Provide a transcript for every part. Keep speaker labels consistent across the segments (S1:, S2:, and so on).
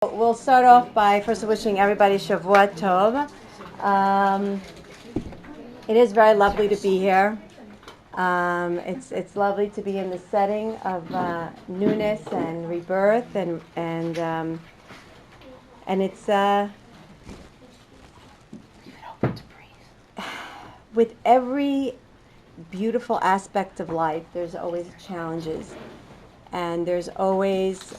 S1: We'll start off by first wishing everybody Shavua Tov. It is very lovely to be here. It's lovely to be in the setting of newness and rebirth, and it's with every beautiful aspect of life. There's always challenges, and there's always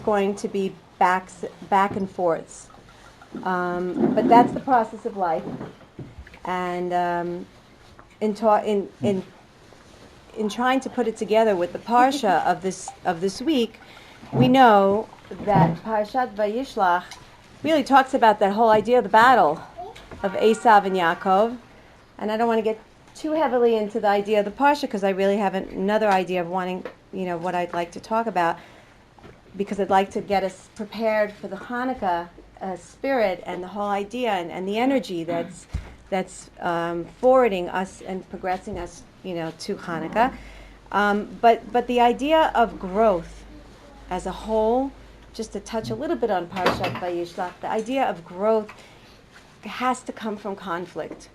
S1: going to be back and forths. But that's the process of life. And in trying to put it together with the parsha of this week, we know that Parashat Vayishlach really talks about that whole idea of the battle of Esav and Yaakov. And I don't want to get too heavily into the idea of the parsha because I really have another idea of wanting, what I'd like to talk about, because I'd like to get us prepared for the Hanukkah spirit and the whole idea and the energy that's forwarding us and progressing us, to Hanukkah. But the idea of growth as a whole, just to touch a little bit on Parashat Vayishlach, the idea of growth has to come from conflict.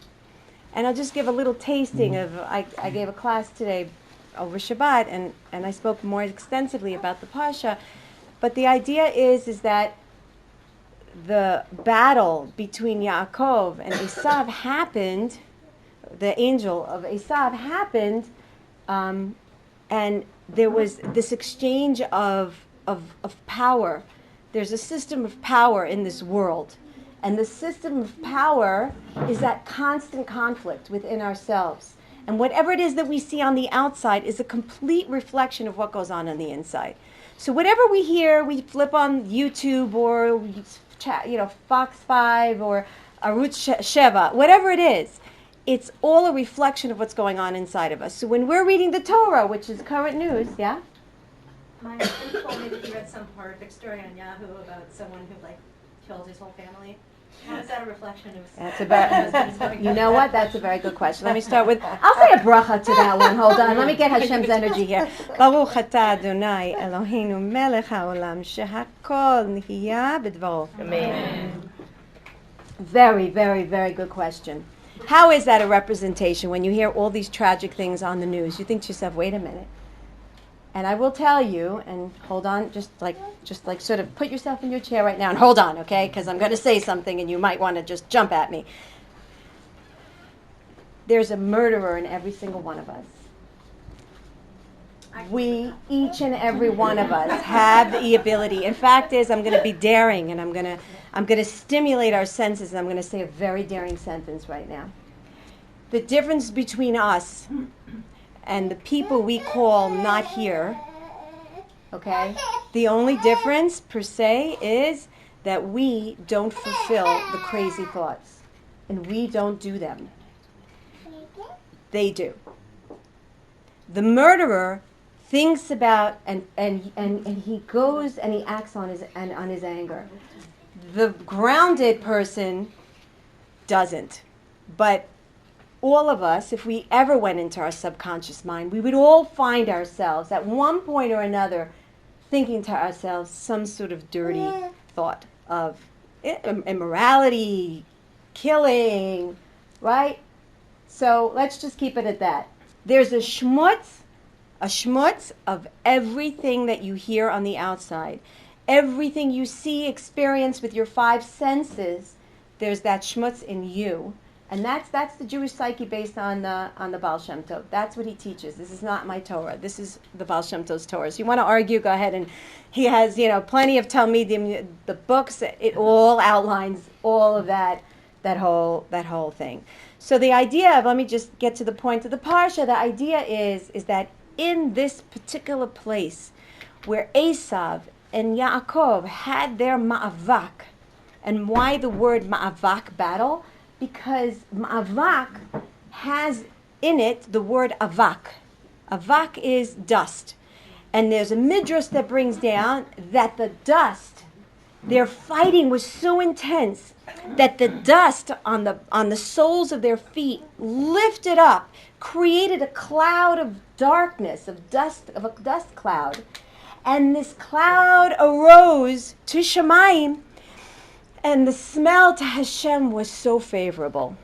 S1: And I'll just give a little tasting of, I gave a class today over Shabbat, and I spoke more extensively about the Parsha. But the idea is that the battle between Yaakov and Esav happened, the angel of Esav happened, and there was this exchange of power. There's a system of power in this world. And the system of power is that constant conflict within ourselves. And whatever it is that we see on the outside is a complete reflection of what goes on the inside. So whatever we hear, we flip on YouTube or Fox 5 or Arutz Sheva, whatever it is, it's all a reflection of what's going on inside of us. So when we're reading the Torah, which is current news, yeah?
S2: My friend told me that you read some horrific story on Yahoo about someone who killed his whole family. How is that a reflection of?
S1: You know what? That's a very good question. Let me start with, I'll say a bracha to that one. Hold on. Let me get Hashem's energy here. Baruch atah Adonai Eloheinu melech haolam shehakol nihiya b'dvaro.
S2: Amen.
S1: Very, very, very good question. How is that a representation when you hear all these tragic things on the news? You think to yourself, wait a minute. And I will tell you, and hold on, just like sort of put yourself in your chair right now and hold on, okay? Because I'm going to say something and you might want to just jump at me. There's a murderer in every single one of us. We, each and every one of us, have the ability. In fact, I'm going to be daring, and I'm going to stimulate our senses, and I'm going to say a very daring sentence right now. The difference between us and the people we call not here, okay? The only difference, per se, is that we don't fulfill the crazy thoughts. And we don't do them. They do. The murderer thinks about, and he goes and he acts on his anger. The grounded person doesn't. But all of us, if we ever went into our subconscious mind, we would all find ourselves at one point or another thinking to ourselves some sort of dirty thought of immorality, killing, right? So let's just keep it at that. There's a schmutz of everything that you hear on the outside. Everything you see, experience with your five senses, there's that schmutz in you. And that's the Jewish psyche based on the Baal Shem Tov. That's what he teaches. This is not my Torah. This is the Baal Shem Tov's Torah. So you want to argue, go ahead. And he has, plenty of Talmidim, the books. It all outlines all of that whole thing. So the idea of, let me just get to the point of the parsha. The idea is that in this particular place where Esav and Yaakov had their ma'avak, and why the word ma'avak, battle? Because ma'avak has in it the word avak. Avak is dust. And there's a midrash that brings down that the dust, their fighting was so intense that the dust on the soles of their feet lifted up, created a cloud of darkness, of a dust cloud. And this cloud arose to Shemayim, and the smell to Hashem was so favorable.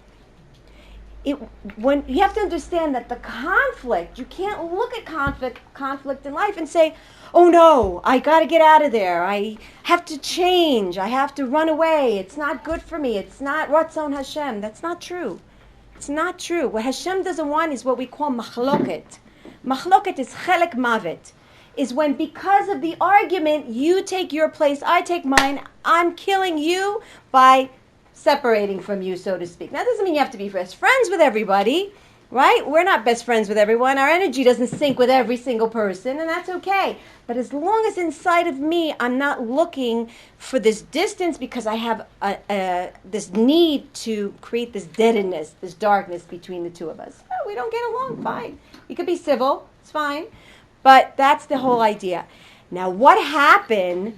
S1: When you have to understand that the conflict, you can't look at conflict in life and say, oh no, I got to get out of there. I have to change. I have to run away. It's not good for me. It's not Ratzon Hashem. That's not true. It's not true. What Hashem doesn't want is what we call machloket. Machloket is chelek mavet. Is when because of the argument, you take your place, I take mine, I'm killing you by separating from you, so to speak. Now, that doesn't mean you have to be best friends with everybody, right? We're not best friends with everyone. Our energy doesn't sync with every single person, and that's okay. But as long as inside of me, I'm not looking for this distance because I have this need to create this deadness, this darkness between the two of us. Oh, we don't get along, fine. You could be civil, it's fine. But that's the whole idea. Now, what happened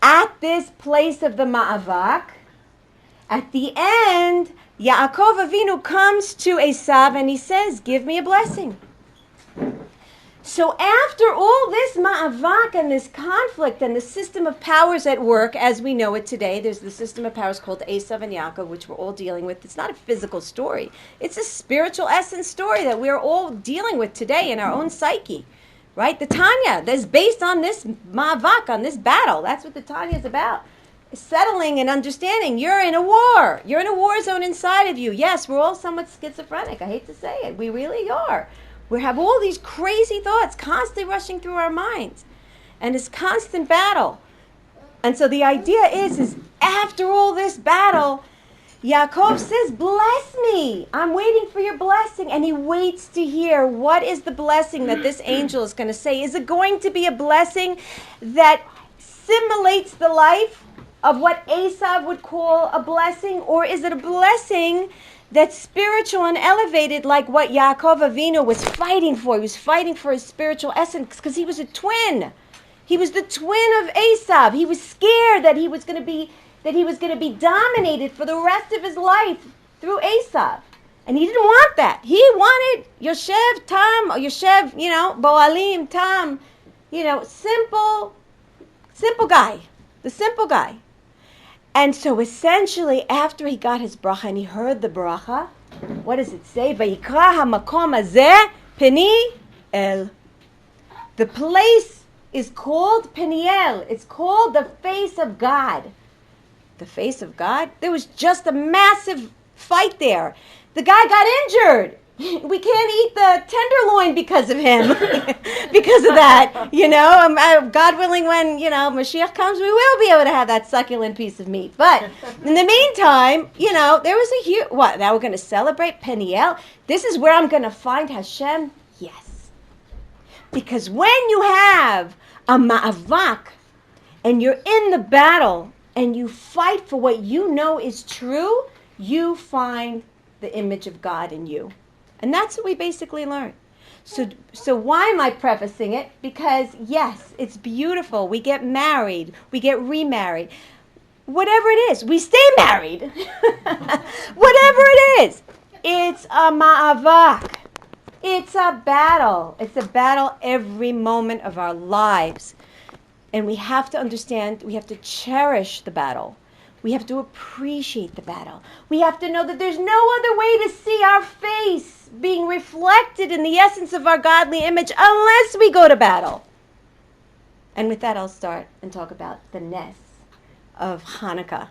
S1: at this place of the Ma'avak? At the end, Yaakov Avinu comes to Esav and he says, give me a blessing. So after all this Ma'avak and this conflict and the system of powers at work, as we know it today, there's the system of powers called Esav and Yaakov, which we're all dealing with. It's not a physical story. It's a spiritual essence story that we're all dealing with today in our own psyche. Right? The Tanya, that's based on this Ma'avak, on this battle. That's what the Tanya is about. Settling and understanding. You're in a war. You're in a war zone inside of you. Yes, we're all somewhat schizophrenic. I hate to say it. We really are. We have all these crazy thoughts constantly rushing through our minds. And it's constant battle. And so the idea is after all this battle, Yaakov says, bless me. I'm waiting for your blessing. And he waits to hear what is the blessing that this angel is going to say. Is it going to be a blessing that simulates the life of what Esav would call a blessing? Or is it a blessing that's spiritual and elevated like what Yaakov Avinu was fighting for? He was fighting for his spiritual essence because he was a twin. He was the twin of Esav. He was scared that he was going to be dominated for the rest of his life through Esav. And he didn't want that. He wanted Yoshev Tam, or Yoshev, Boalim Tam, simple guy, the simple guy. And so essentially, after he got his bracha and he heard the bracha, what does it say? Vayikra hamakom hazeh Peniel. The place is called Peniel. It's called the face of God. The face of God? There was just a massive fight there. The guy got injured. We can't eat the tenderloin because of him. Because of that. God willing, when, Mashiach comes, we will be able to have that succulent piece of meat. But in the meantime, there was a huge, what, now we're going to celebrate Peniel? This is where I'm going to find Hashem? Yes. Because when you have a ma'avak and you're in the battle, and you fight for what you know is true, you find the image of God in you. And that's what we basically learn. So why am I prefacing it? Because, yes, it's beautiful. We get married. We get remarried. Whatever it is, we stay married. Whatever it is. It's a ma'avak. It's a battle. It's a battle every moment of our lives. And we have to understand, we have to cherish the battle. We have to appreciate the battle. We have to know that there's no other way to see our face being reflected in the essence of our godly image unless we go to battle. And with that, I'll start and talk about the Nes of Hanukkah.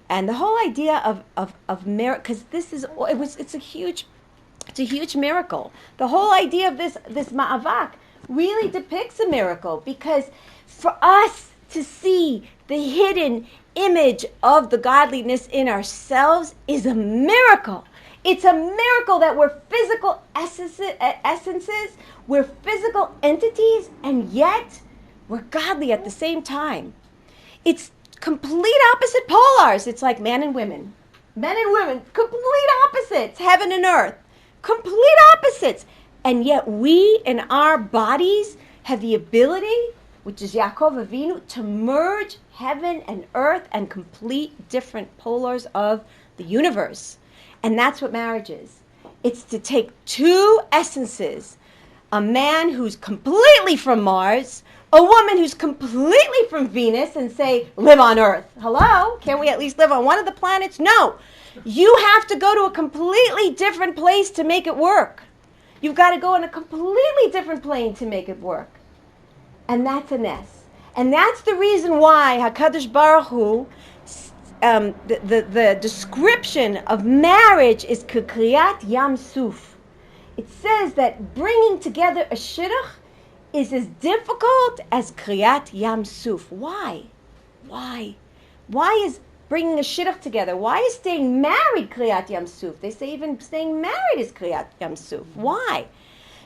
S1: And the whole idea of miracle, because it's a huge miracle. The whole idea of this ma'avak really depicts a miracle, because for us to see the hidden image of the godliness in ourselves is a miracle. It's a miracle that we're physical essences, we're physical entities, and yet we're godly at the same time. It's complete opposite polars. It's like men and women. Men and women, complete opposites, heaven and earth. Complete opposites. And yet we in our bodies have the ability, which is Yaakov Avinu, to merge heaven and earth and complete different polars of the universe. And that's what marriage is. It's to take two essences, a man who's completely from Mars, a woman who's completely from Venus and say, live on Earth. Hello? Can't we at least live on one of the planets? No. You have to go to a completely different place to make it work. You've got to go on a completely different plane to make it work. And that's a ness. And that's the reason why HaKadosh Baruch Hu, the description of marriage is Kriyat Yam Suf. It says that bringing together a shidduch is as difficult as Kriyat Yam Suf. Why? Why is bringing a shidduch together? Why is staying married Kriyat Yam Suf? They say even staying married is Kriyat Yam Suf. Why?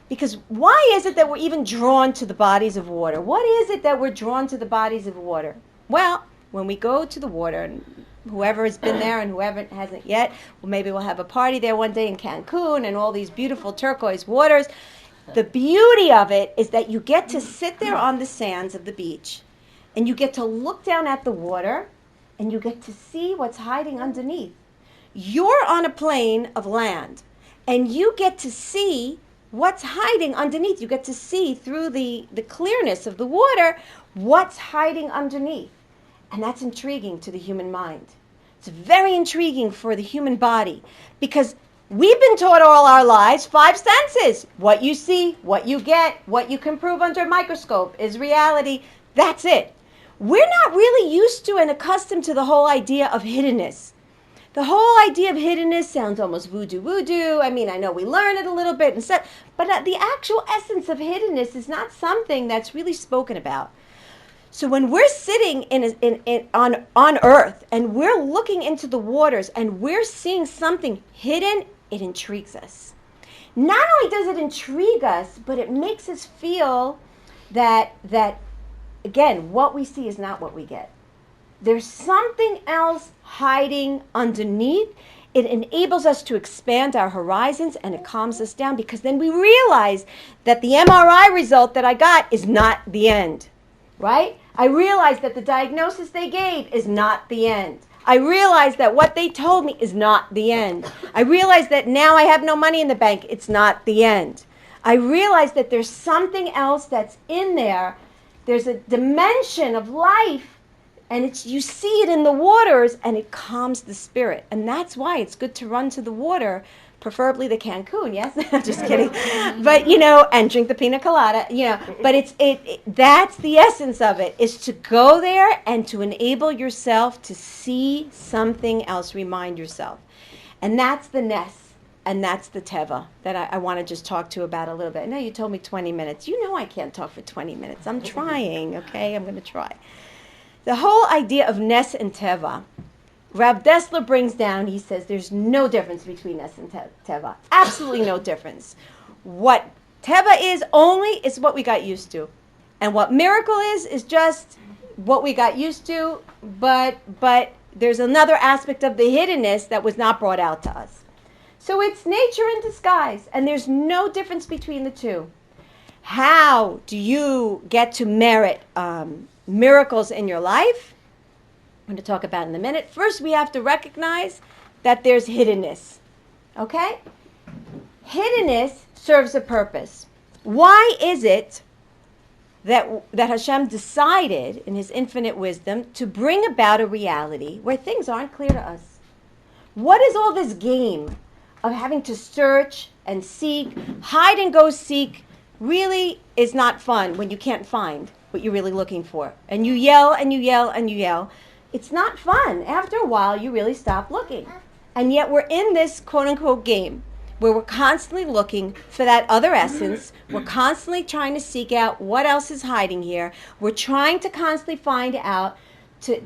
S1: Because why is it that we're even drawn to the bodies of water? What is it that we're drawn to the bodies of water? Well, when we go to the water, and whoever has been there and whoever hasn't yet, well, maybe we'll have a party there one day in Cancun and all these beautiful turquoise waters. The beauty of it is that you get to sit there on the sands of the beach and you get to look down at the water and you get to see what's hiding underneath. You're on a plane of land and you get to see what's hiding underneath. You get to see through the clearness of the water what's hiding underneath. And that's intriguing to the human mind. It's very intriguing for the human body because we've been taught all our lives 5 senses. What you see, what you get, what you can prove under a microscope is reality. That's it. We're not really used to and accustomed to the whole idea of hiddenness. The whole idea of hiddenness sounds almost voodoo. I mean, I know we learn it a little bit and stuff, but the actual essence of hiddenness is not something that's really spoken about. So when we're sitting on Earth and we're looking into the waters and we're seeing something hidden, it intrigues us. Not only does it intrigue us, but it makes us feel that again, what we see is not what we get. There's something else hiding underneath. It enables us to expand our horizons and it calms us down because then we realize that the MRI result that I got is not the end, right? I realize that the diagnosis they gave is not the end. I realize that what they told me is not the end. I realize that now I have no money in the bank. It's not the end. I realize that there's something else that's in there. There's a dimension of life, and you see it in the waters, and it calms the spirit. And that's why it's good to run to the water, preferably the Cancun, yes? Just kidding. But, and drink the pina colada, But that's the essence of it, is to go there and to enable yourself to see something else, remind yourself. And that's the ness, and that's the teva that I want to just talk to you about a little bit. I know you told me 20 minutes. You know I can't talk for 20 minutes. I'm trying, okay? I'm going to try. The whole idea of Ness and Teva, Rav Dessler brings down, he says there's no difference between Ness and Teva. Absolutely no difference. What Teva is only is what we got used to. And what miracle is just what we got used to, but there's another aspect of the hiddenness that was not brought out to us. So it's nature in disguise, and there's no difference between the two. How do you get to merit miracles in your life? I'm going to talk about it in a minute. First, we have to recognize that there's hiddenness. Okay? Hiddenness serves a purpose. Why is it that Hashem decided in his infinite wisdom to bring about a reality where things aren't clear to us? What is all this game of having to search and seek, hide and go seek? Really is not fun when you can't find what you're really looking for. And you yell and you yell and you yell. It's not fun. After a while, you really stop looking. And yet we're in this quote-unquote game where we're constantly looking for that other essence. We're constantly trying to seek out what else is hiding here. We're trying to constantly find out, to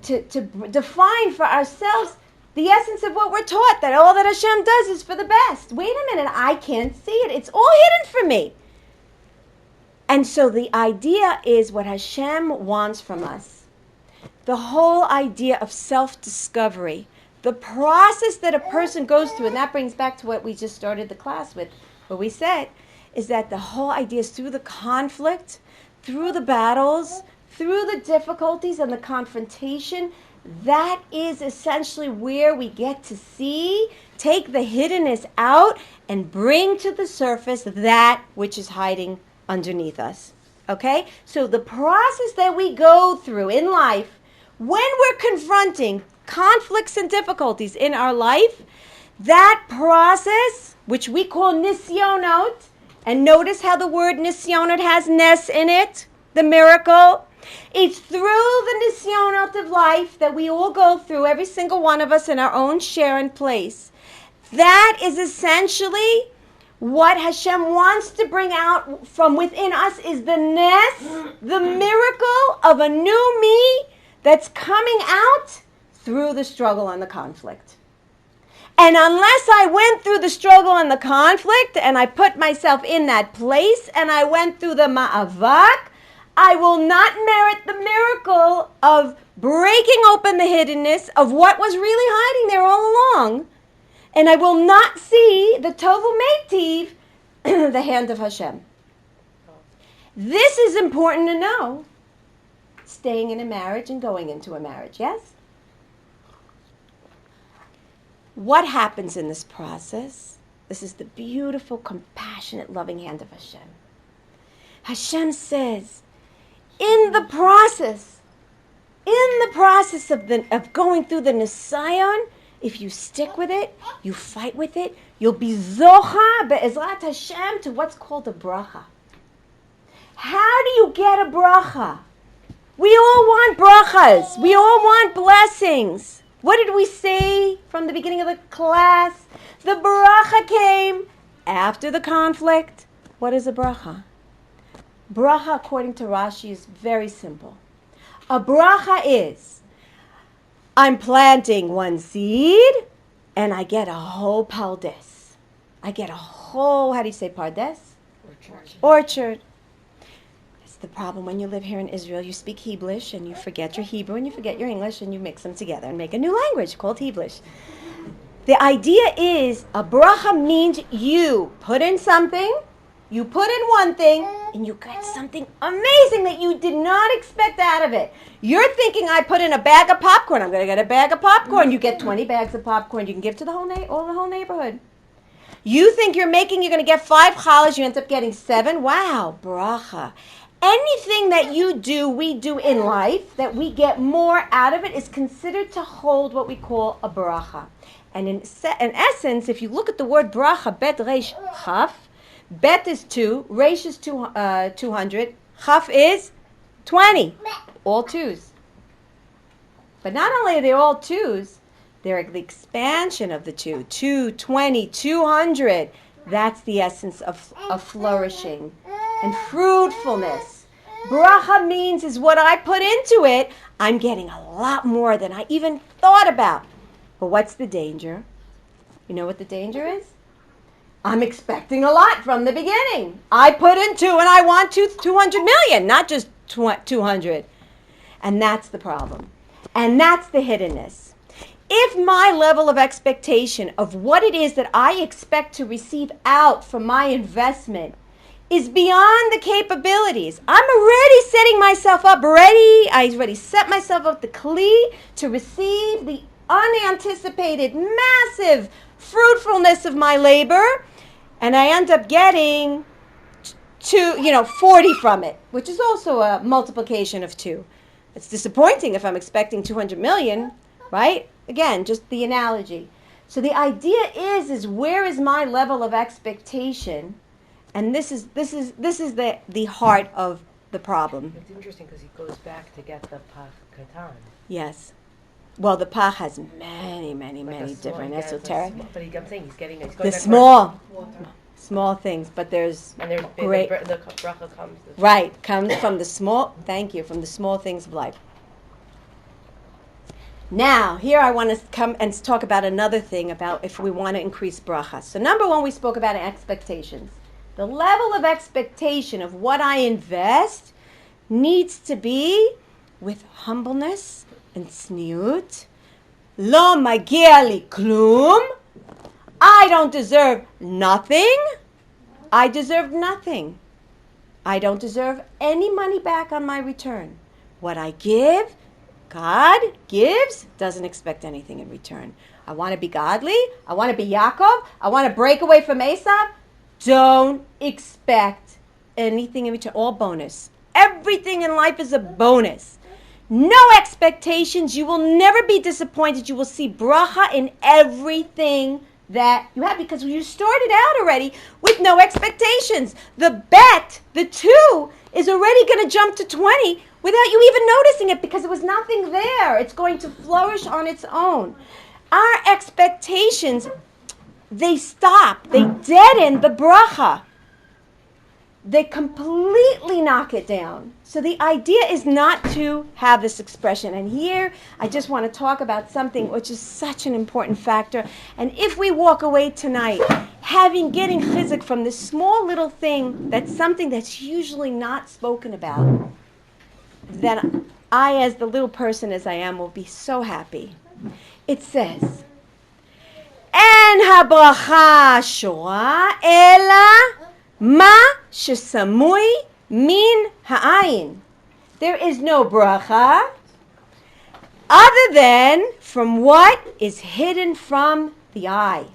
S1: define for ourselves the essence of what we're taught, that all that Hashem does is for the best. Wait a minute, I can't see it. It's all hidden from me. And so the idea is what Hashem wants from us. The whole idea of self-discovery, the process that a person goes through, and that brings back to what we just started the class with, what we said, is that the whole idea is through the conflict, through the battles, through the difficulties and the confrontation, that is essentially where we get to see, take the hiddenness out, and bring to the surface that which is hiding underneath us. Okay? So the process that we go through in life, when we're confronting conflicts and difficulties in our life, that process, which we call nisyonot, and notice how the word nisyonot has nes in it, the miracle. It's through the nisyonot of life that we all go through, every single one of us in our own share and place. That is essentially what Hashem wants to bring out from within us is the nes, the miracle of a new me that's coming out through the struggle and the conflict. And unless I went through the struggle and the conflict and I put myself in that place and I went through the ma'avak, I will not merit the miracle of breaking open the hiddenness of what was really hiding there all along. And I will not see the Tovu Meitiv, the hand of Hashem. This is important to know. Staying in a marriage and going into a marriage, yes? What happens in this process? This is the beautiful, compassionate, loving hand of Hashem. Hashem says, in the process of going through the Nisayon, if you stick with it, you fight with it, you'll be zocha be'ezrat Hashem to what's called a bracha. How do you get a bracha? We all want brachas. We all want blessings. What did we say from the beginning of the class? The bracha came after the conflict. What is a bracha? Bracha, according to Rashi, is very simple. A bracha is, I'm planting one seed, and I get a whole pardes. I get a whole, how do you say pardes? Orchard. It's the problem when you live here in Israel. You speak Hebrew, and you forget your Hebrew, and you forget your English, and you mix them together and make a new language called Hebrew. The idea is, a bracha means you put in something, you put in one thing, and you get something amazing that you did not expect out of it. You're thinking, I put in a bag of popcorn. I'm going to get a bag of popcorn. You get 20 bags of popcorn. You can give to the whole neighborhood. You think you're going to get 5 challahs. You end up getting 7. Wow, bracha. Anything that you do, we do in life, that we get more out of it is considered to hold what we call a bracha. And in essence, if you look at the word bracha, bet reish chaf, bet is 2, reish is 200, chaf is 20. All 2s. But not only are they all 2s, they're the expansion of the 2. 220, 200. That's the essence of flourishing and fruitfulness. Bracha means is what I put into it, I'm getting a lot more than I even thought about. But what's the danger? You know what the danger is? I'm expecting a lot from the beginning. I put in 2 and I want 200 million, not just 200. And that's the problem. And that's the hiddenness. If my level of expectation of what it is that I expect to receive out from my investment is beyond the capabilities, I'm already setting myself up I already set myself up the kli to receive the unanticipated, massive fruitfulness of my labor, and I end up getting 40 from it, which is also a multiplication of 2. It's disappointing if I'm expecting 200 million, right? Again, just the analogy. So the idea is where is my level of expectation? And this is the heart of the problem.
S3: It's interesting because he goes back to get the pach katan.
S1: Yes. Well, the pach has many different esoteric.
S3: But I'm saying he's going
S1: the small things, but there's great.
S3: The bracha comes.
S1: Comes from the small. Thank you, from the small things of life. Now, here I want to come and talk about another thing about if we want to increase bracha. So, number 1, we spoke about expectations. The level of expectation of what I invest needs to be with humbleness and tzniut. Lo magia li klum. I don't deserve nothing. I deserve nothing. I don't deserve any money back on my return. What I give, God gives, doesn't expect anything in return. I want to be godly. I want to be Yaakov. I want to break away from Esav. Don't expect anything in return. All bonus. Everything in life is a bonus. No expectations. You will never be disappointed. You will see bracha in everything that you have because you started out already with no expectations. The bet, the 2, is already going to jump to 20 without you even noticing it because there was nothing there. It's going to flourish on its own. Our expectations, they stop. They deaden the bracha. They completely knock it down. So the idea is not to have this expression. And here, I just want to talk about something which is such an important factor. And if we walk away tonight, getting chizuk from this small little thing, that's something that's usually not spoken about, then I, as the little person as I am, will be so happy. It says, En habracha shora ela Ma shesamui min ha'ayin. There is no bracha other than from what is hidden from the eye.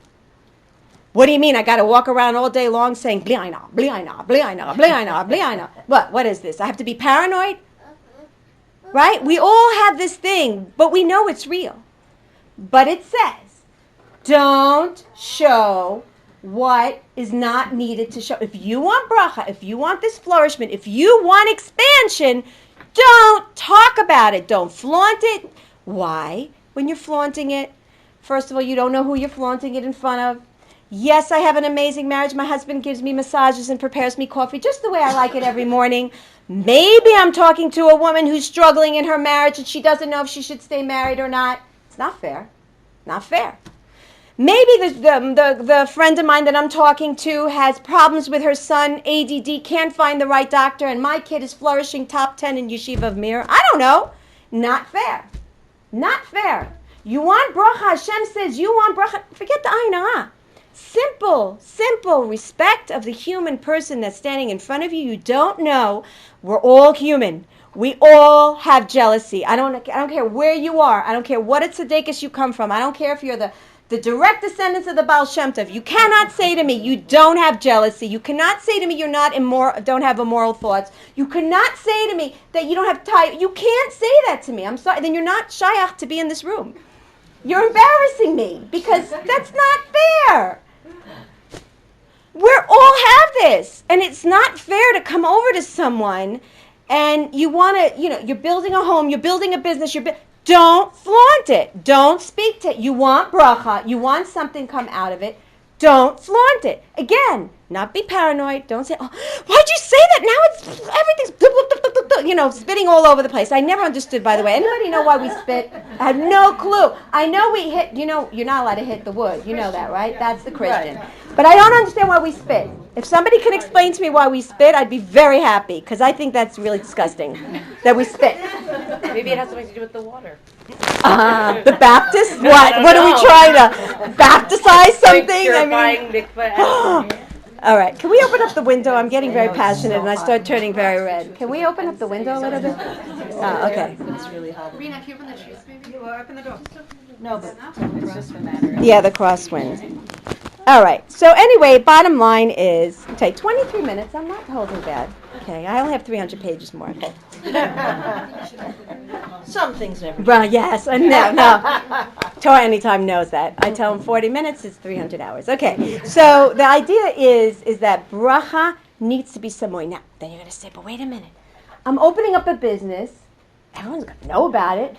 S1: What do you mean? I got to walk around all day long saying bli aina, bli aina, bli aina, bli aina, bli aina. What is this? I have to be paranoid? Right? We all have this thing, but we know it's real. But it says, don't show what is not needed to show. If you want bracha, if you want this flourishment, if you want expansion, don't talk about it. Don't flaunt it. Why? When you're flaunting it, first of all, you don't know who you're flaunting it in front of. Yes, I have an amazing marriage. My husband gives me massages and prepares me coffee just the way I like it every morning. Maybe I'm talking to a woman who's struggling in her marriage and she doesn't know if she should stay married or not. It's not fair. Not fair. Maybe the friend of mine that I'm talking to has problems with her son, ADD, can't find the right doctor, and my kid is flourishing top 10 in Yeshiva of Mir. I don't know. Not fair. Not fair. You want bracha. Hashem says you want bracha. Forget the ayin hara. Simple respect of the human person that's standing in front of you. You don't know. We're all human. We all have jealousy. I don't care where you are. I don't care what a tzedekis you come from. I don't care if you're the direct descendants of the Baal Shem Tov. You cannot say to me you don't have jealousy. You cannot say to me you're not don't have immoral thoughts. You cannot say to me that you don't have time. You can't say that to me. I'm sorry. Then you're not shayach to be in this room. You're embarrassing me because that's not fair. We all have this, and it's not fair to come over to someone and you want to, you're building a home, you're building a business, don't flaunt it. Don't speak to it. You want bracha. You want something come out of it. Don't flaunt it. Again, not be paranoid. Don't say, oh, why'd you say that? Now everything's, spitting all over the place. I never understood, by the way. Anybody know why we spit? I have no clue. I know we hit, you're not allowed to hit the wood. You know that, right? That's the Christian. But I don't understand why we spit. If somebody could explain to me why we spit, I'd be very happy, because I think that's really disgusting, that we spit.
S3: Maybe it has something to do with the water.
S1: The Baptist? What? What are we trying to baptize something? All right. Can we open up the window? I'm getting very passionate, and I start turning very red. Can we open up the window a little bit? Okay.
S4: It's really hot.
S2: Rena, can you open the shoes, maybe? You open the door.
S4: No, but it's just a matter of...
S1: Yeah, the crosswind. All right. So anyway, bottom line is, okay, 23 minutes. I'm not holding bad. Okay, I only have 300 pages more.
S4: Some things never.
S1: Well, yes, no. Torah Anytime knows that. I tell him 40 minutes, it's 300 hours. Okay, so the idea is that bracha needs to be somewhere. Now, then you're going to say, but wait a minute. I'm opening up a business. Everyone's going to know about it.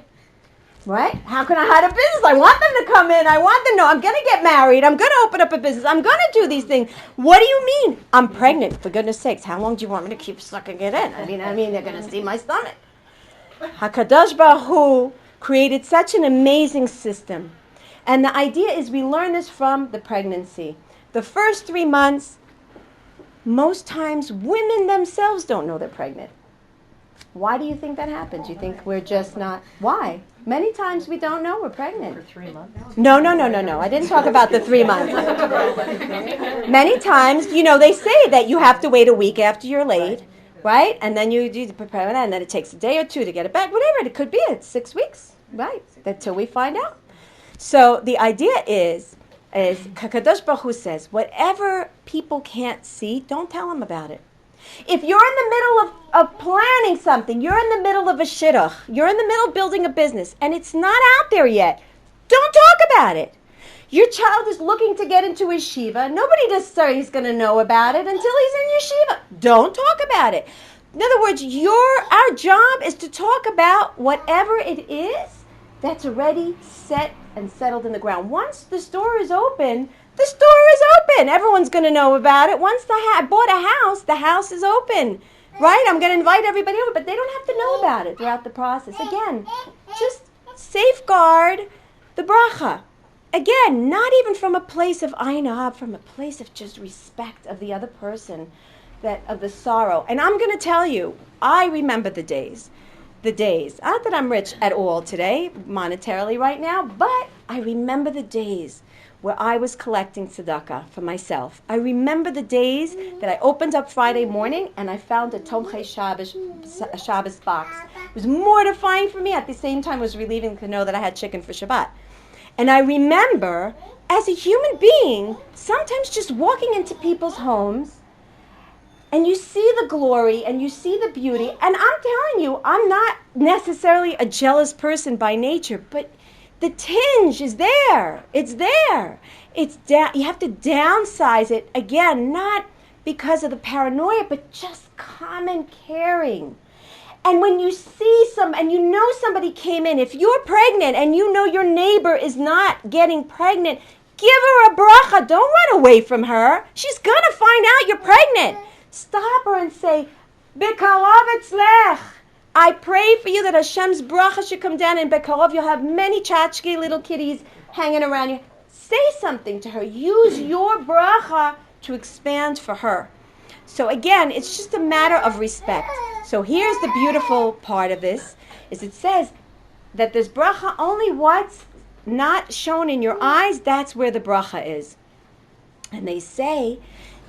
S1: Right? How can I hide a business? I want them to come in. I want them to know. I'm going to get married. I'm going to open up a business. I'm going to do these things. What do you mean? I'm pregnant. For goodness sakes, how long do you want me to keep sucking it in? I mean, they're going to see my stomach. HaKadosh Baruch Hu created such an amazing system. And the idea is we learn this from the pregnancy. The first 3 months, most times women themselves don't know they're pregnant. Why do you think that happens? You think we're just not... Why? Many times we don't know we're pregnant.
S4: For 3 months?
S1: No. I didn't talk about the 3 months. Many times, they say that you have to wait a week after you're laid, right? And then you do the prepare, and then it takes a day or two to get it back. Whatever, it could be. It's 6 weeks, right? Until we find out. So the idea is Kadosh Baruch Hu says, whatever people can't see, don't tell them about it. If you're in the middle of planning something, you're in the middle of a shidduch, you're in the middle of building a business, and it's not out there yet, don't talk about it. Your child is looking to get into his yeshiva. Nobody necessarily is going to know about it until he's in yeshiva. Don't talk about it. In other words, our job is to talk about whatever it is that's already set and settled in the ground. Once the store is open, the store is open. Everyone's going to know about it. Once I bought a house, the house is open. Right? I'm going to invite everybody over, but they don't have to know about it throughout the process. Again, just safeguard the bracha. Again, not even from a place of einah, from a place of just respect of the other person, of the sorrow. And I'm going to tell you, I remember the days. Not that I'm rich at all today, monetarily right now, but I remember the days where I was collecting tzedakah for myself. I remember the days that I opened up Friday morning and I found a Tomchei Shabbos box. It was mortifying for me. At the same time, it was relieving to know that I had chicken for Shabbat. And I remember, as a human being, sometimes just walking into people's homes and you see the glory and you see the beauty. And I'm telling you, I'm not necessarily a jealous person by nature, but the tinge is there. It's there. You have to downsize it, again, not because of the paranoia, but just common caring. And when you see and you know somebody came in, if you're pregnant and you know your neighbor is not getting pregnant, give her a bracha. Don't run away from her. She's going to find out you're pregnant. Stop her and say, Bekarov etzlech. I pray for you that Hashem's bracha should come down, and Bekarov you'll have many tchotchke little kitties hanging around you. Say something to her. Use your bracha to expand for her. So again, it's just a matter of respect. So here's the beautiful part of this, is it says that there's bracha only what's not shown in your eyes, that's where the bracha is. And they say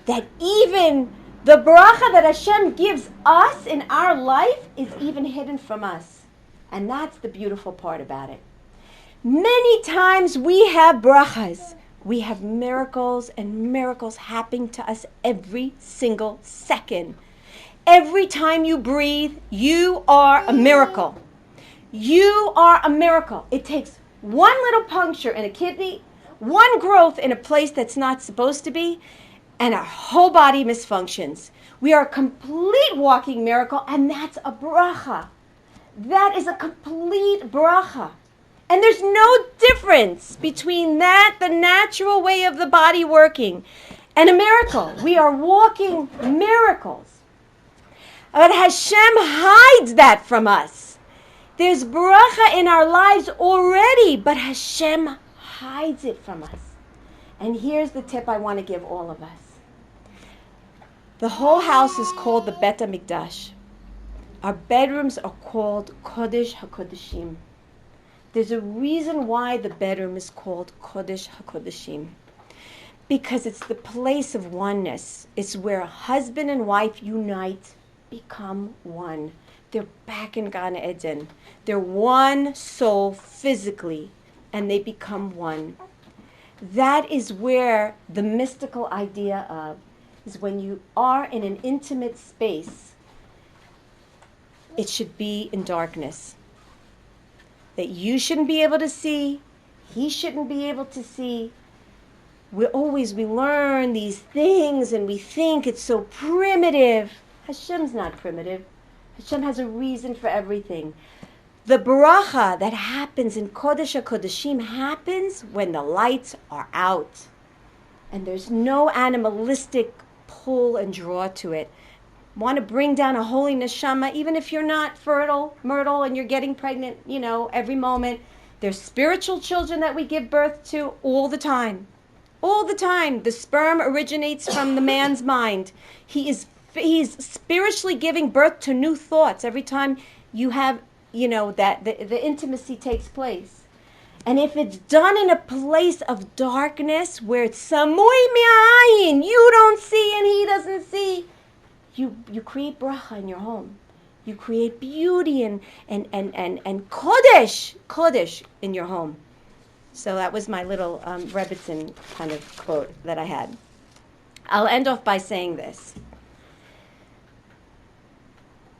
S1: that even the bracha that Hashem gives us in our life is even hidden from us. And that's the beautiful part about it. Many times we have brachas. We have miracles, and miracles happen to us every single second. Every time you breathe, you are a miracle. You are a miracle. It takes one little puncture in a kidney, one growth in a place that's not supposed to be, and our whole body misfunctions. We are a complete walking miracle, and that's a bracha. That is a complete bracha. And there's no difference between that, the natural way of the body working, and a miracle. We are walking miracles. But Hashem hides that from us. There's bracha in our lives already, but Hashem hides it from us. And here's the tip I want to give all of us. The whole house is called the Beit HaMikdash. Our bedrooms are called Kodesh HaKodeshim. There's a reason why the bedroom is called Kodesh HaKodeshim. Because it's the place of oneness. It's where husband and wife unite, become one. They're back in Gan Eden. They're one soul physically, and they become one. That is where the mystical idea of is when you are in an intimate space, it should be in darkness. That you shouldn't be able to see, he shouldn't be able to see. We learn these things and we think it's so primitive. Hashem's not primitive. Hashem has a reason for everything. The bracha that happens in Kodesh HaKodeshim happens when the lights are out. And there's no animalistic pull and draw to it. Want to bring down a holy neshama, even if you're not myrtle, and you're getting pregnant, every moment. There's spiritual children that we give birth to all the time. All the time. The sperm originates from the man's mind. He's spiritually giving birth to new thoughts every time you have, that the intimacy takes place. And if it's done in a place of darkness where it's samui mi'ayin, you don't see and he doesn't see, you create bracha in your home. You create beauty and kodesh in your home. So that was my little Rebbitzin kind of quote that I had. I'll end off by saying this.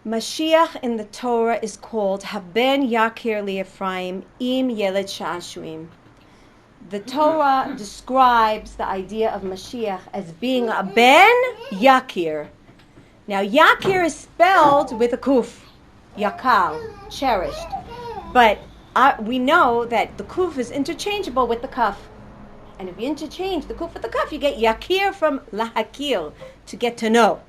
S1: Mashiach in the Torah is called Haben Yakir Ephraim Im Yeled Shashuim. The Torah describes the idea of Mashiach as being a Ben Yakir. Now, Yakir is spelled with a kuf, Yakal, cherished. But we know that the kuf is interchangeable with the kaf. And if you interchange the kuf with the kaf, you get Yakir from Lahakir, to get to know.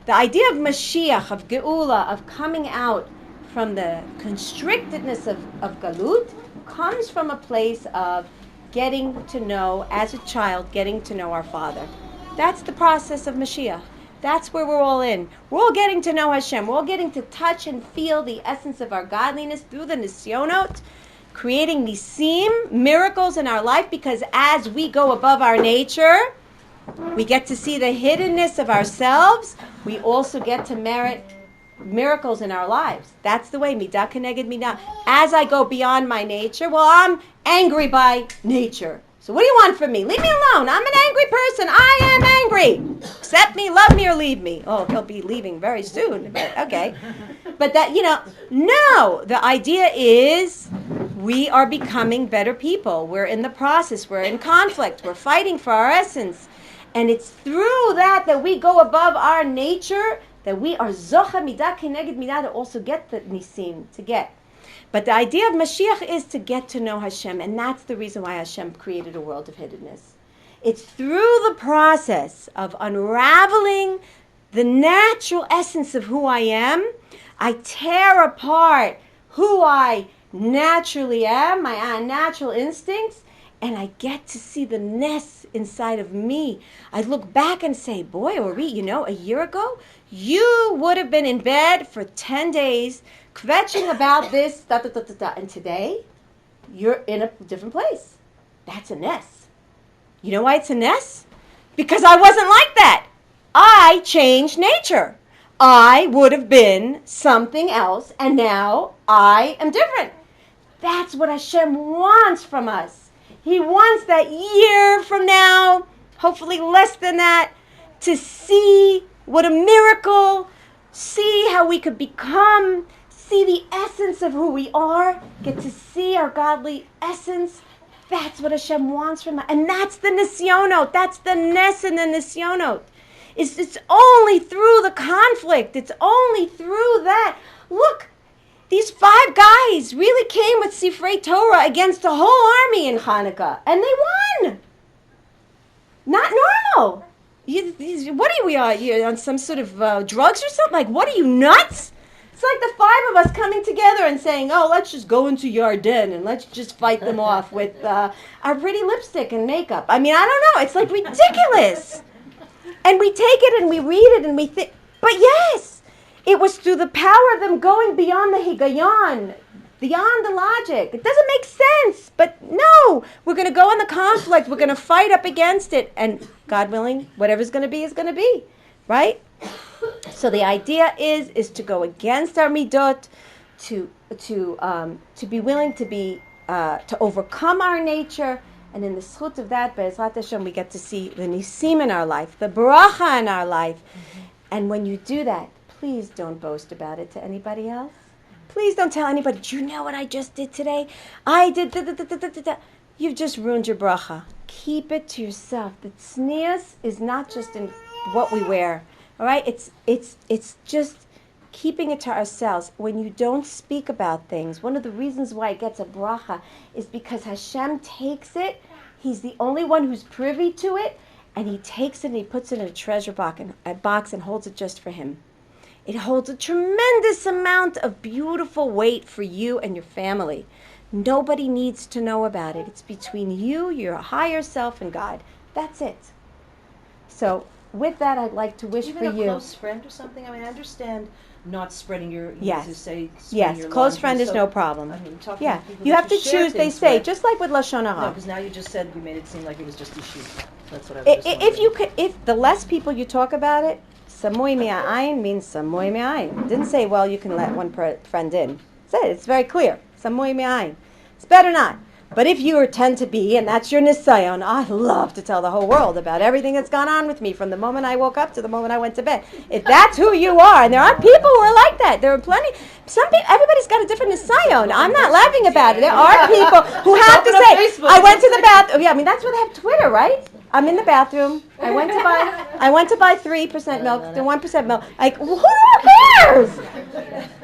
S1: The idea of Mashiach, of Geula, of coming out from the constrictedness of Galut, comes from a place of getting to know, as a child, getting to know our Father. That's the process of Mashiach. That's where we're all in. We're all getting to know Hashem. We're all getting to touch and feel the essence of our godliness through the Nisyonot, creating nisim, miracles in our life, because as we go above our nature, we get to see the hiddenness of ourselves. We also get to merit miracles in our lives. That's the way, midah keneged midah. As I go beyond my nature, well, I'm angry by nature. So what do you want from me? Leave me alone. I'm an angry person. I am angry. Accept me, love me, or leave me. Oh, he'll be leaving very soon, but okay. But that, no. The idea is we are becoming better people. We're in the process. We're in conflict. We're fighting for our essence. And it's through that we go above our nature, that we are zocha midah keneged midah, to also get the nisim, to get. But the idea of Mashiach is to get to know Hashem, and that's the reason why Hashem created a world of hiddenness. It's through the process of unraveling the natural essence of who I am, I tear apart who I naturally am, my natural instincts, and I get to see the ness inside of me. I look back and say, boy, Orit, a year ago, you would have been in bed for 10 days kvetching about this, and today, you're in a different place. That's a ness. You know why it's a ness? Because I wasn't like that. I changed nature. I would have been something else, and now I am different. That's what Hashem wants from us. He wants that year from now, hopefully less than that, to see what a miracle, see how we could become, see the essence of who we are, get to see our godly essence. That's what Hashem wants from us. And that's the Nisyonot. That's the Nes in the Nisyonot. It's only through the conflict. It's only through that. Look, these 5 guys really came with Sifrei Torah against the whole army in Hanukkah. And they won. Not normal. What are we on? You on some sort of drugs or something? Like, what are you, nuts? It's like the 5 of us coming together and saying, oh, let's just go into Yarden and let's just fight them off with our pretty lipstick and makeup. I mean, I don't know. It's like ridiculous. And we take it and we read it and we think, but yes, it was through the power of them going beyond the higayon, beyond the logic. It doesn't make sense, but no, we're going to go in the conflict. We're going to fight up against it. And God willing, whatever's going to be is going to be, right? So the idea is to go against our midot, to be willing to overcome our nature, and in the schut of that, Be'ezrat Hashem, we get to see the nisim in our life, the bracha in our life, and when you do that, please don't boast about it to anybody else. Please don't tell anybody. Do you know what I just did today? I did da. You've just ruined your bracha. Keep it to yourself. The tznius is not just in what we wear. All right, it's just keeping it to ourselves. When you don't speak about things, one of the reasons why it gets a bracha is because Hashem takes it. He's the only one who's privy to it, and He takes it and He puts it in a treasure box and holds it just for Him. It holds a tremendous amount of beautiful weight for you and your family. Nobody needs to know about it. It's between you, your higher self, and God. That's it. So with that, I'd like to wish
S4: Even
S1: for you.
S4: Even a close friend or something? I mean, I understand not spreading your,
S1: Yes, close friend is no problem.
S4: I mean, talking
S1: Yeah,
S4: to people
S1: you
S4: that
S1: have to
S4: share
S1: choose, they
S4: things
S1: say,
S4: with.
S1: just like with Lashon
S4: No,
S1: Hara.
S4: because now you just said, you made it seem like it was just issue. That's what I was just
S1: If the less people you talk about it, Samui mi'ayin means Samui mi'ayin. It didn't say, well, you can let one friend in. It said, it's very clear. Samui mi'ayin. It's better not. But if you tend to be, and that's your nisayon, I love to tell the whole world about everything that's gone on with me from the moment I woke up to the moment I went to bed. If that's who you are, and there are people who are like that. There are plenty. Some people, everybody's got a different nisayon. I'm not laughing about it. There are people who have to say, I went to the bathroom. Yeah, I mean, that's why they have Twitter, right? I'm in the bathroom. I went to buy 3% milk, then 1% milk. Like, who cares?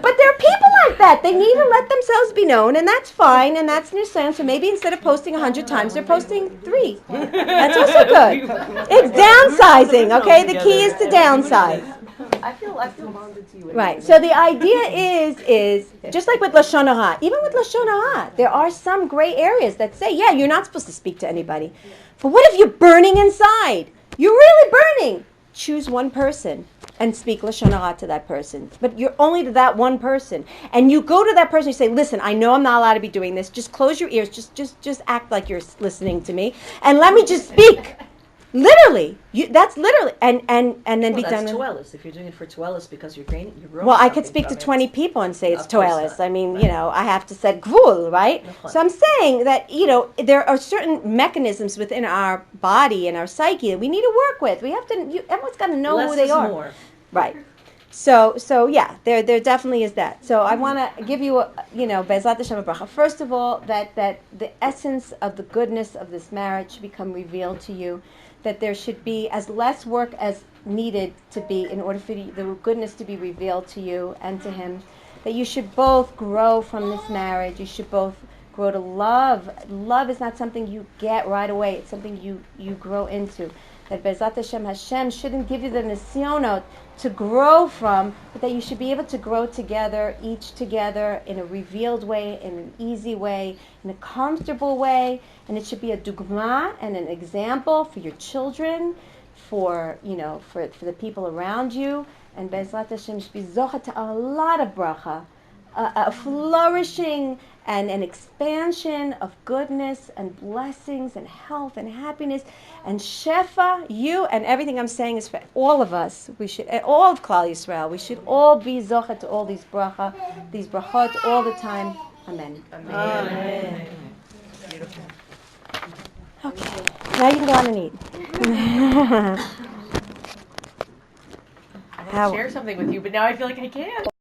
S1: But there are people like that. They need to let themselves be known, and that's fine, and that's nisayon. So maybe instead of posting 100 times, they're posting 3. That's also good. It's downsizing, okay? The key is to downsize.
S4: I feel bonded to you.
S1: Right. So the idea is just like with Lashon Hara. Even with Lashon Hara, there are some gray areas that say, yeah, you're not supposed to speak to anybody. But what if you're burning inside? You're really burning. Choose one person and speak Lashon Hara to that person. But you're only to that one person. And you go to that person and you say, listen, I know I'm not allowed to be doing this. Just close your ears. Just act like you're listening to me. And let me just speak. Literally. That's literally. And then be done.
S4: That's Toelis. If you're doing it for Toelis because you're growing
S1: well, I could speak to 20 people and say it's Toelis. I mean, right. I have to set gvul, right? So I'm saying that, there are certain mechanisms within our body and our psyche that we need to work with. We have to, everyone's got to know
S4: less
S1: who they are.
S4: More.
S1: Right. So yeah, there definitely is that. So I want to give you, Be'ezrat Hashem bracha. First of all, that the essence of the goodness of this marriage should become revealed to you. That there should be as less work as needed to be in order for the goodness to be revealed to you and to him. That you should both grow from this marriage. You should both grow to love. Love is not something you get right away. It's something you grow into. That Be'ezrat Hashem shouldn't give you the nisyonot to grow from, but that you should be able to grow together, each together, in a revealed way, in an easy way, in a comfortable way, and it should be a dugma and an example for your children, for the people around you, and Be'ezrat Hashem should be zocha to a lot of bracha, a flourishing and an expansion of goodness and blessings and health and happiness and shefa. You and everything I'm saying is for all of us. We should, all of Klal Yisrael, we should all be zocha to all these brachot all the time. Amen.
S4: Amen. Amen.
S3: Beautiful.
S1: Okay, now you can go on and eat.
S3: I want to share something with you, but now I feel like I can't.